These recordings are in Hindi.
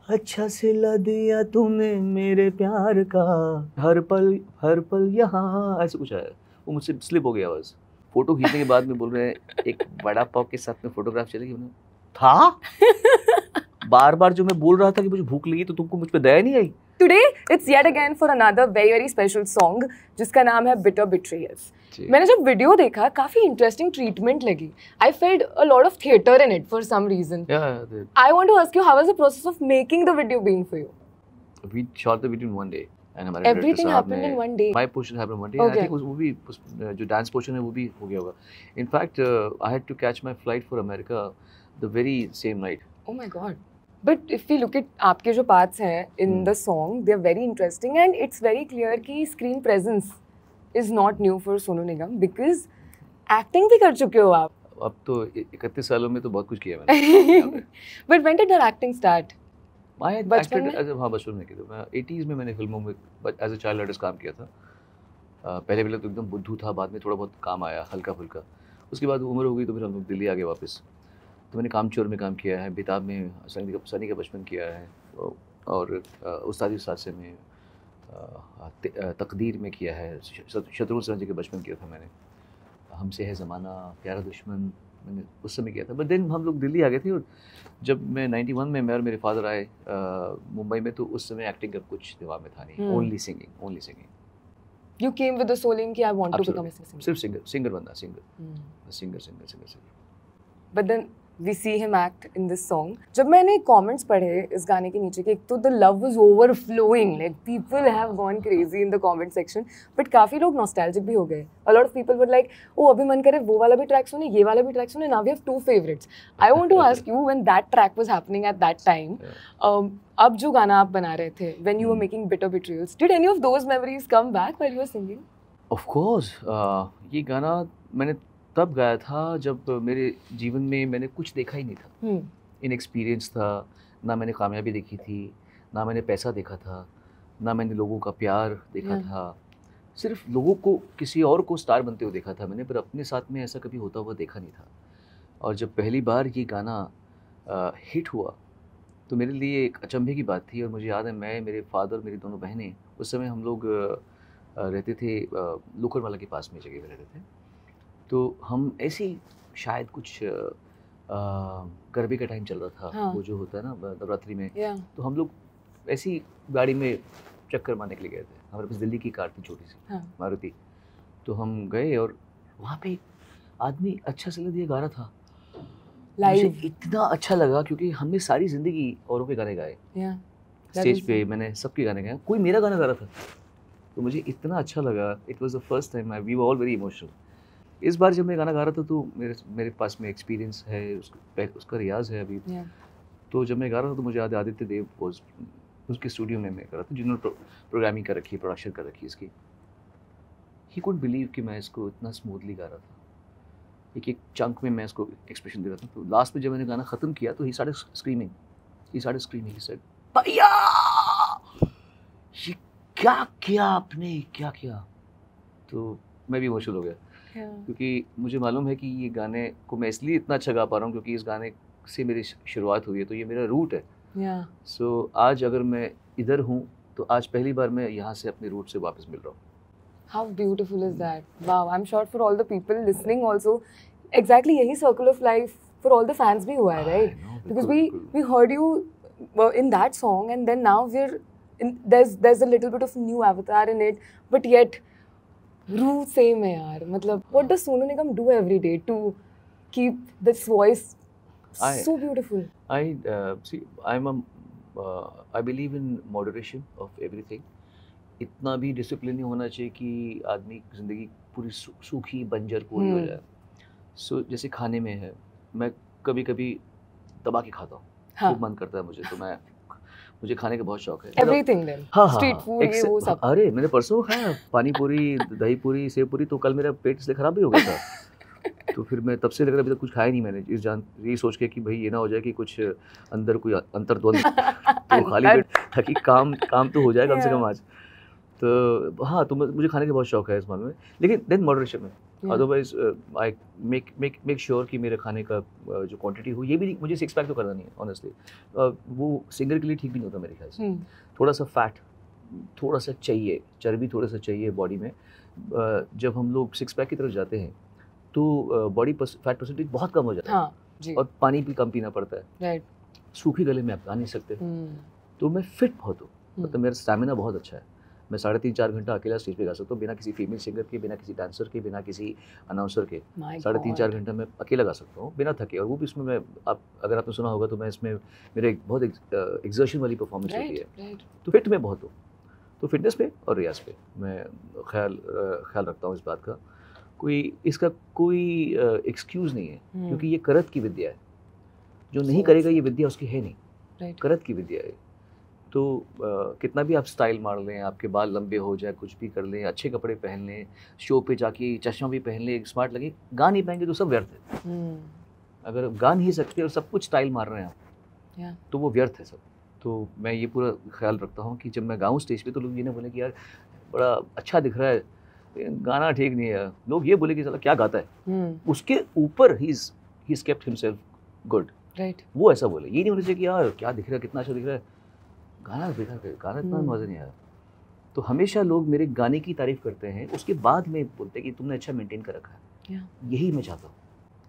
अच्छा सिला दिया तूने मेरे प्यार का, हर पल यहाँ, ऐसे कुछ आया। वो मुझसे स्लिप हो गया आवाज़। फोटो खींचने के बाद में बोल रहे हैं एक वड़ा पाव के साथ में फोटोग्राफ चलेगी। उन्हें था बार बार जो मैं बोल रहा था कि मुझे भूख लगी तो तुमको मुझ पे दया नहीं आई। Today it's yet again for another very very special song जिसका नाम है Bitter Betrayals. मैंने जब वीडियो देखा काफी इंटरेस्टिंग ट्रीटमेंट लगी. I felt a lot of theatre in it for some reason. Yeah. I want to ask you, how was the process of making the video been for you? We shot the video in one day. And Everything happened in one day. My portion happened in one day. Okay. I think वो भी जो dance portion है वो भी हो गया होगा. In fact, I had to catch my flight for America the very same night. Oh my God. But if we look at आपके जो parts हैं in the song, they are very interesting and it's very clear कि screen presence is not new for Sonu Nigam because acting भी कर चुके हो आप. अब तो 31 सालों में तो बहुत कुछ किया मैंने. But when did your acting start? बचपन में? हाँ, बचपन में किया था. मैं 80s में मैंने फिल्मों में एज अ चाइल्ड आर्टिस्ट काम किया था. पहले तो एकदम बुद्धू था, बाद में थोड़ा बहुत काम आया हल्का फुल्का. उसके बाद उम्र हो गई तो फिर हम लोग दिल्ली आ गए वापस. तो मैंने कामचोर में काम किया है, बेताब में सनी का बचपन किया है, और उस्तादी से में तकदीर में किया है, शत्रुघ्न सिन्हा जी के बचपन किया था मैंने, हमसे है ज़माना, प्यारा दुश्मन मैंने उस समय किया था. बट देन हम लोग दिल्ली आ गए थे और जब मैं 91 में मैं और मेरे फादर आए मुंबई में तो उस समय एक्टिंग का कुछ दिमाग में था नहीं. Only singing. You came with the soul in कि I want to become a singer. सिर्फ सिंगर बनना, singer. But then we see him act in this song. जब मैंने comments पढ़े इस गाने के नीचे कि एक तो the love was overflowing, like people have gone crazy in the comment section. But काफी लोग nostalgic भी हो गए. A lot of people were like, oh अभी मन करे वो वाला भी track सुने, ये वाला भी track सुने. Now we have two favorites. I want to ask you, when that track was happening at that time, अब जो गाना आप बना रहे थे, when you were making Bitter Betrayals, did any of those memories come back while you were singing? Of course. ये गाना मैंने तब गाया था जब मेरे जीवन में मैंने कुछ देखा ही नहीं था. इनएक्सपीरियंस था, ना मैंने कामयाबी देखी थी, ना मैंने पैसा देखा था, ना मैंने लोगों का प्यार देखा था. सिर्फ लोगों को, किसी और को स्टार बनते हुए देखा था मैंने, पर अपने साथ में ऐसा कभी होता हुआ देखा नहीं था. और जब पहली बार ये गाना हिट हुआ तो मेरे लिए एक अचंभे की बात थी. और मुझे याद है मैं, मेरे फादर, मेरी दोनों बहनें, उस समय हम लोग रहते थे लोकरवाला के पास में जगह में रहते थे. तो हम ऐसी शायद कुछ गरबे का टाइम चल रहा था. वो जो होता है ना नवरात्रि में, तो हम लोग ऐसी गाड़ी में चक्कर मारने के लिए गए थे. हमारे पास दिल्ली की कार थी छोटी सी, मारुति. तो हम गए और वहाँ पे आदमी अच्छा सिला दिया गा रहा था. मुझे इतना अच्छा लगा क्योंकि हमने सारी जिंदगी औरों के गाने गाए. स्टेज पे मैंने सबके गाने गाए, कोई मेरा गाना गा रहा था. तो मुझे इतना अच्छा लगा. It was the first time. We were all very emotional. इस बार जब मैं गाना गा रहा था तो मेरे पास में एक्सपीरियंस है, उसका रियाज है अभी. तो जब मैं गा रहा था तो मुझे याद आदित्य देव उसके स्टूडियो में मैं कर रहा था, जिन्होंने प्रोग्रामिंग कर रखी है, प्रोडक्शन कर रखी है इसकी. ही कुड बिलीव कि मैं इसको इतना स्मूथली गा रहा था. एक चंक में मैं इसको एक्सप्रेशन दे रहा था. तो लास्ट में जब मैंने गाना ख़त्म किया तो he started screaming. He said, भैया ये क्या किया आपने, क्या किया. तो मैं भी इमोशनल हो गया. क्योंकि मुझे मालूम है कि ये गाने को मैं इसलिए इतना अच्छा गा पा रहा हूँ क्योंकि इस गाने से मेरी शुरुआत हुई है. तो ये मेरा रूट है. सो आज अगर मैं इधर हूँ तो आज पहली बार मैं यहाँ से अपने रूट से वापस मिल रहा हूँ. How beautiful is that? Wow, I'm sure for all the people listening also, exactly यही circle of life for all the fans भी हुआ है, right? Because we heard you in that song and then now there's a little bit of new avatar in it, but yet रूह सेम है यार. मतलब what does Sonu Nigam do every day to keep this voice so beautiful? I believe in moderation of everything. इतना भी डिसिप्लिन नहीं होना चाहिए कि आदमी की ज़िंदगी पूरी सूखी बंजर कोरी हो जाए. सो जैसे खाने में है, मैं कभी कभी दबा के खाता हूँ. खूब मन करता है मुझे खाने का बहुत शौक है. Everything then. Street food ये वो सब. अरे मैंने परसों खाया पानी पूरी, दही पूरी, सेव पूरी. तो कल मेरा पेट इसलिए ख़राब भी हो गया था. तो फिर मैं तब से लेकर अभी तक कुछ खाया नहीं मैंने, ये सोच के कि भाई ये ना हो जाए कि कुछ अंदर कोई अंतर्द्वंद. तो खाली पेट ताकि काम तो हो जाए कम से कम आज. तो हाँ, तो मुझे खाने का बहुत शौक है इस मामले में, लेकिन देन मॉडरेशन में. अदरवाइज आई मेक श्योर कि मेरे खाने का जो क्वांटिटी हो, ये भी मुझे 6 पैक तो करना नहीं है ऑनेस्टली। वो सिंगर के लिए ठीक भी नहीं होता मेरे ख्याल से। थोड़ा सा फैट थोड़ा सा चाहिए, चर्बी थोड़ा सा चाहिए बॉडी में। जब हम लोग 6 पैक की तरफ जाते हैं तो बॉडी फैट परसेंटेज बहुत कम हो जाता है और पानी भी कम पीना पड़ता है। सूखे गले में आप गा नहीं सकते। तो मैं फिट बहुत हूँ, मतलब मेरा स्टैमिना बहुत अच्छा है। मैं 3.5-4 घंटा अकेला स्टेज पे गा सकता हूँ, बिना किसी फीमेल सिंगर के, बिना किसी डांसर के, बिना किसी अनाउंसर के। 3.5-4 घंटा मैं अकेला गा सकता हूँ बिना थके। और वो भी इसमें मैं, अगर आपने सुना होगा तो मैं इसमें मेरे बहुत एग्जर्शन वाली परफॉर्मेंस होती है। तो फिट मैं बहुत हूँ। तो फिटनेस पे और रियाज पे मैं ख्याल रखता हूँ इस बात का। इसका कोई एक्सक्यूज़ नहीं है, क्योंकि ये करत की विद्या है। जो नहीं करेगा ये विद्या उसकी है नहीं, करत की विद्या है। तो कितना भी आप स्टाइल मार लें, आपके बाल लंबे हो जाए, कुछ भी कर लें, अच्छे कपड़े पहन लें, शो पे जाके चश्मा भी पहन लें, स्मार्ट लगे, गा नहीं पाएंगे तो सब व्यर्थ है। अगर गा नहीं सकते और सब कुछ स्टाइल मार रहे हैं आप, तो वो व्यर्थ है सब। तो मैं ये पूरा ख्याल रखता हूँ कि जब मैं गाऊँ स्टेज पे तो लोग ये ना बोले कि यार बड़ा अच्छा दिख रहा है, गाना ठीक नहीं है। लोग ये बोले कि चलो क्या गाता है। उसके ऊपर he is kept himself good. वो ऐसा बोले, ये नहीं होना चाहिए कि यार क्या दिख रहा है, कितना अच्छा दिख रहा है, गाना इतना मज़ा नहीं आया। तो हमेशा लोग मेरे गाने की तारीफ करते हैं, उसके बाद में बोलते हैं कि तुमने अच्छा मेंटेन कर रखा है। यही मैं चाहता हूँ।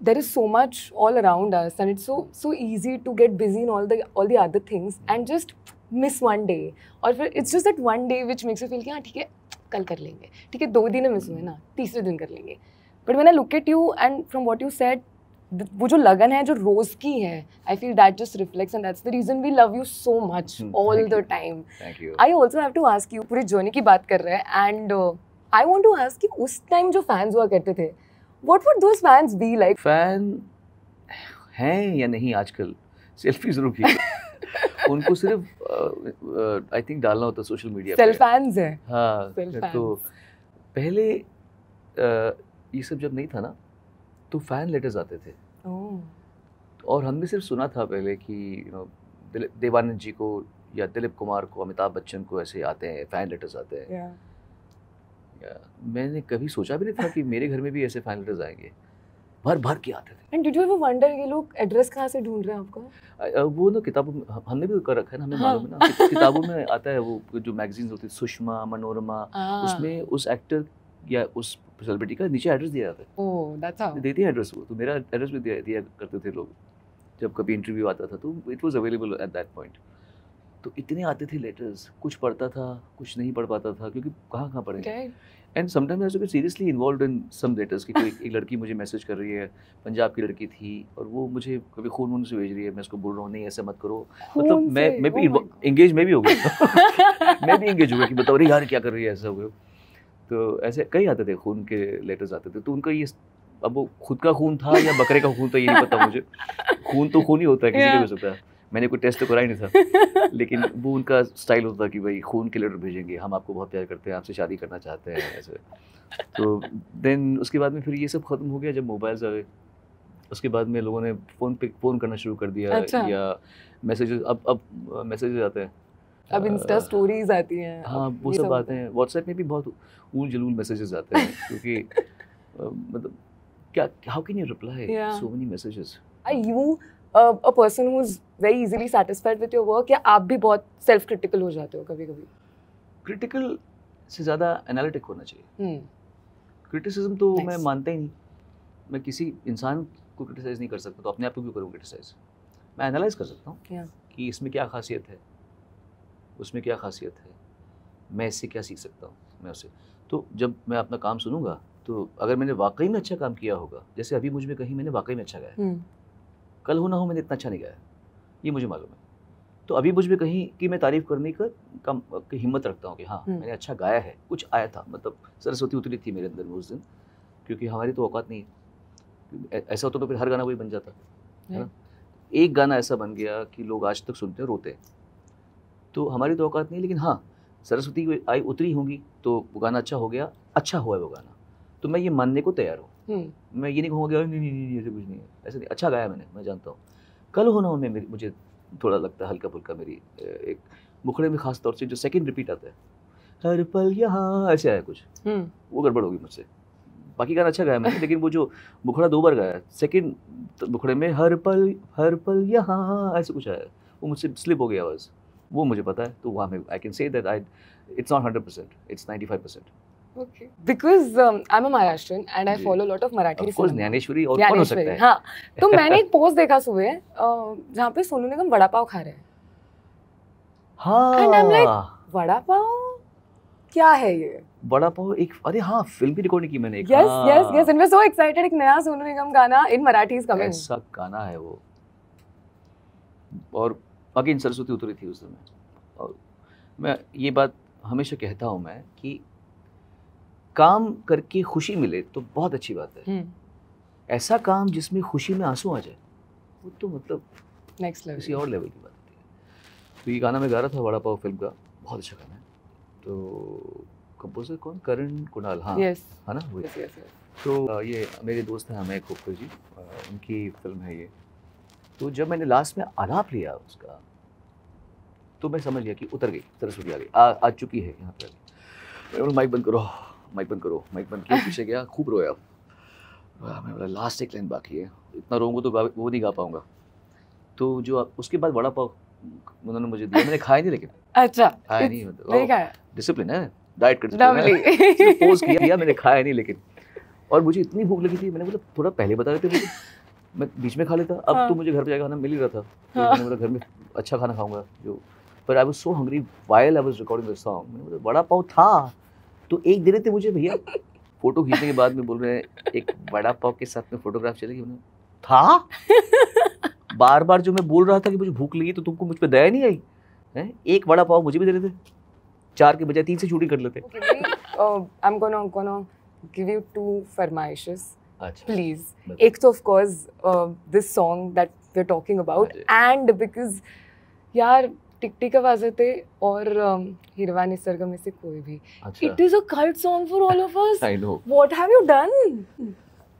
There is so much all around us, and it's so easy to get busy in all the other things and just miss one day. और फिर it's just that one day which makes you feel कि हाँ ठीक है कल कर लेंगे, ठीक है 2 दिन मिस हुए ना, तीसरे दिन कर लेंगे। But when I look at you and from what you said, वो जो लगन है जो रोज की है, I feel that just reflects, and that's the reason we love you so much all the time. Thank you. I also have to ask you, पूरी जर्नी की बात कर रहे हैं, and I want to ask कि उस टाइम जो फैंस हुआ करते थे, what would those fans be like? Fan हैं या नहीं आजकल सेल्फी जरूर खींचते उनको सिर्फ आई थिंक डालना होता सोशल मीडिया पे। सेल्फ फैंस है। हाँ, तो पहले ये सब जब नहीं था ना तो फैन लेटर्स आते थे। और हमने सिर्फ सुना था पहले कि देवानंद जी को या दिलीप कुमार को, अमिताभ बच्चन को ऐसे आते हैं, फैन लेटर्स आते हैं। मैंने कभी सोचा भी नहीं था कि मेरे घर में भी ऐसे फैन लेटर्स आएंगे, भर भर के आते थे। And did you ever wonder ये लोग एड्रेस कहाँ से ढूंढ रहे हैं आपका? वो ना किताबों में हमने भी कर रखा है ना, हमें मालूम है ना। किताबों में आता है, वो जो मैगजीन्स होती है सुषमा, मनोरमा, उसमें उस एक्टर या उस सेलिब्रिटी का नीचे एड्रेस दिया जाता है। ओह दैट्स हाउ देते हैं एड्रेस। वो तो मेरा एड्रेस भी दिया करते थे लोग जब कभी इंटरव्यू आता था, तो it was available at that point. तो इतने आते थे लेटर्स, कुछ पढ़ता था, कुछ नहीं पढ़ पाता था, क्योंकि कहाँ पढ़ेंगे। And sometimes I was seriously involved in some letters कि कोई एक लड़की मुझे मैसेज कर रही है, पंजाब की लड़की थी, और वो मुझे कभी खून से भेज रही है, मैं उसको बोल रहा हूँ नहीं ऐसा मत करो। मतलब मैं भी एंगेज मैं भी हो गया मैं भी एंगेज हो गया कि बताओ अरे यार क्या कर रही है, ऐसा हो गया। तो ऐसे कई आते थे, खून के लेटर्स आते थे। तो उनका ये, अब वो खुद का खून था या बकरे का खून था ये नहीं पता मुझे। खून तो खून ही होता है, किसी का भी हो सकता है। मैंने कोई टेस्ट तो करा ही नहीं था, लेकिन वो उनका स्टाइल होता कि भाई खून के लेटर भेजेंगे, हम आपको बहुत प्यार करते हैं, आपसे शादी करना चाहते हैं, ऐसे। तो देन उसके बाद में फिर ये सब ख़त्म हो गया जब मोबाइल्स आ गए। उसके बाद में लोगों ने फ़ोन करना शुरू कर दिया। अच्छा। या मैसेजेस, अब मैसेजेस आते हैं, अब इंस्टा स्टोरीज आती हैं। हाँ वो सब आते हैं। व्हाट्सएप में भी बहुत ऊल जलूल मैसेजेस आते हैं, क्योंकि मतलब क्या, how can you reply so many messages? Are you a person who's very easily satisfied with your work, या आप भी बहुत सेल्फ क्रिटिकल हो जाते हो कभी-कभी? क्रिटिकल से ज़्यादा एनालिटिक होना चाहिए। क्रिटिसिज्म तो मैं मानता ही नहीं। मैं किसी इंसान को क्रिटिसाइज़ नहीं कर सकता, तो अपने आप को क्यों करूँ क्रिटिसाइज़? मैं एनालाइज कर सकता हूँ कि इसमें क्या खासियत है, उसमें क्या खासियत है, मैं इससे क्या सीख सकता हूँ मैं उससे। तो जब मैं अपना काम सुनूंगा, तो अगर मैंने वाकई में अच्छा काम किया होगा, जैसे अभी मुझ में कहीं मैंने वाकई में अच्छा गाया, कल हो ना हो मैंने इतना अच्छा नहीं गाया, ये मुझे मालूम है। तो अभी मुझ में कहीं कि मैं तारीफ़ करने की हिम्मत रखता हूँ कि हाँ मैंने अच्छा गाया है, कुछ आया था, मतलब सरस्वती उतरी थी मेरे अंदर में उस दिन, क्योंकि हमारी तो औकात नहीं है। ऐसा होता तो फिर हर गाना वही बन जाता है ना। एक गाना ऐसा बन गया कि लोग आज तक सुनते हैं, रोते हैं, तो हमारी तो औकात नहीं। लेकिन हाँ, सरस्वती आई उतरी होंगी तो वो गाना अच्छा हो गया, अच्छा हुआ है वो गाना, तो मैं ये मानने को तैयार हूँ। मैं ये नहीं कहूँगा नहीं ऐसे कुछ नहीं है, ऐसे नहीं, अच्छा गाया मैंने, मैं जानता हूँ। कल होना हो में मुझे थोड़ा लगता है हल्का फुल्का, मेरी एक मुखड़े में खास तौर से जो सेकंड रिपीट आता है, हर पल यहाँ, ऐसे आया कुछ, वो गड़बड़ होगी मुझसे। बाकी गाना अच्छा गाया मैंने, लेकिन वो जो मुखड़ा 2 बार गाया, सेकंड मुखड़े में हर पल यहाँ ऐसे कुछ आया, वो मुझसे स्लिप हो गया आवाज़, वो मुझे पता है। तो वहाँ में I can say that it's not 100%, it's 95%. Okay. Because I'm a Maharashtrian and I follow a lot of Marathi. Of course, Dnyaneshwari और कौन हो सकता है? हाँ, तो मैंने एक पोस्ट देखा सुबह जहाँ पे सोनू निगम वड़ा पाव खा रहे हैं। हाँ। And I'm like, vada pav क्या है ये? वड़ा पाव एक, अरे हाँ, फिल्म भी रिकॉर्ड की मैंने। Yes, and we're so excited, एक नया सोनू निगम गाना in Marathi is coming. ऐसा गाना है वो, और अगेन सरस्वती उतरी थी उस समय, और मैं ये बात हमेशा कहता हूँ मैं कि काम करके खुशी मिले तो बहुत अच्छी बात है। ऐसा काम जिसमें खुशी में आंसू आ जाए, वो तो मतलब नेक्स्ट लेवल, किसी और लेवल की बात होती है। तो ये गाना मैं गा रहा था वड़ा पाव फिल्म का, बहुत अच्छा गाना है। तो कंपोजर कौन? करण कुणाल, हाँ yes. है ना वो। yes. तो ये मेरे दोस्त हैं अमय खोखर जी, उनकी फिल्म है ये। तो जब मैंने लास्ट में आलाप लिया उसका, तो मैं समझ गया कि उतर गई, सरस्वती आ गई, आ चुकी है यहाँ पर। माइक बंद करो, माइक बंद करो, माइक बंद किया, पीछे गया, खूब रोया। मैं बोला लास्ट एक लाइन बाकी है, इतना रोऊंगा तो वो नहीं गा पाऊंगा। तो जो उसके बाद वड़ा पाव उन्होंने मुझे दिया, मैंने खाया नहीं, लेकिन अच्छा खाया नहीं, मतलब डिसिप्लिन है, डाइट कर पोज किया, मैंने खाया नहीं, लेकिन और मुझे इतनी भूख लगी थी, मैंने बोला थोड़ा पहले बता देते मुझे, मैं बीच में खा लेता। अब हाँ। तो मुझे घर पे जाकर खाना मिल ही रहा था, तो मैंने बोला घर में अच्छा खाना खाऊंगा जो, पर I was so hungry while I was recording this song. मैंने बोला वड़ा पाव था, तो एक दे रहे थे मुझे भैया। फोटो खींचने के बाद में बोल रहे हैं एक वड़ा पाव के साथ में फोटोग्राफ चलेगी। मैंने था बार बार जो मैं बोल रहा था कि मुझे भूख लगी, तो तुमको मुझ पे दया नहीं आई है? एक वड़ा पाव मुझे भी दे रहे थे, 4 के बजाय 3 से शूटिंग कर लेते। I'm gonna give you 2 फरमाइशेस, please. अच्छा। एक तो of course this song that we're talking about, and because यार टिक-टिक आवाज़ते और हिरवा निसर्ग में से कोई भी, it is a cult song for all of us. I know. What have you done?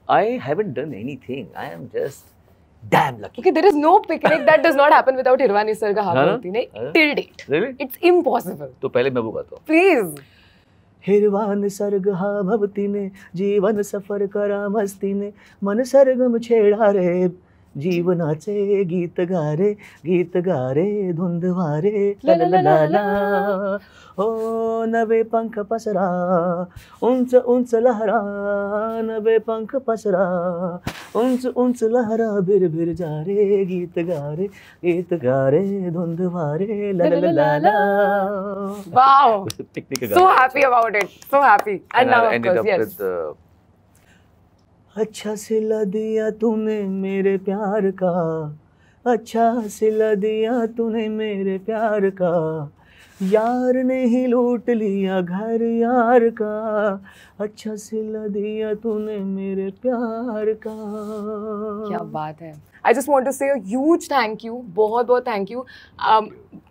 I haven't done anything. I am just damn lucky. Okay, there is no picnic that does not happen without हिरवा निसर्ग हाभवती ने till date. Really? It's impossible. तो पहले मैं वो गाता हूँ। Please. हिरवा निसर्ग हा भवती ने, जीवन सफर करा मस्ती ने, मन सरगम छेड़ा रे, जीवनाचे गीत गा रे धुंधवारे ला ला ला ला ला, ओ नवे पंख पसरा, उंच उंच लहरा, नवे पंख पसरा, उंच लहरा, बिर बिर जा रे, गीत गा रे धुंधवारे ला ला ला ला। Wow. So happy about it. So happy. And now of course, yes. अच्छा सिला दिया तूने मेरे प्यार का, अच्छा सिला दिया तूने मेरे प्यार का, यार ने ही लूट लिया घर यार का, अच्छा सिला दिया तूने मेरे प्यार का। क्या बात है। I just want to say a huge thank you, बहुत बहुत thank you.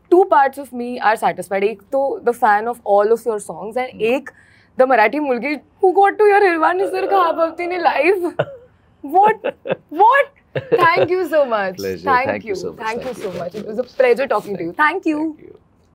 2 parts of me are satisfied. एक तो the fan of all of your songs, and एक the Marathi mulgi who got to hear हिरवा निसर्ग हाभवती ने live. What? Thank you so much. Pleasure. Thank you so much. It was a pleasure talking to you. Thank you.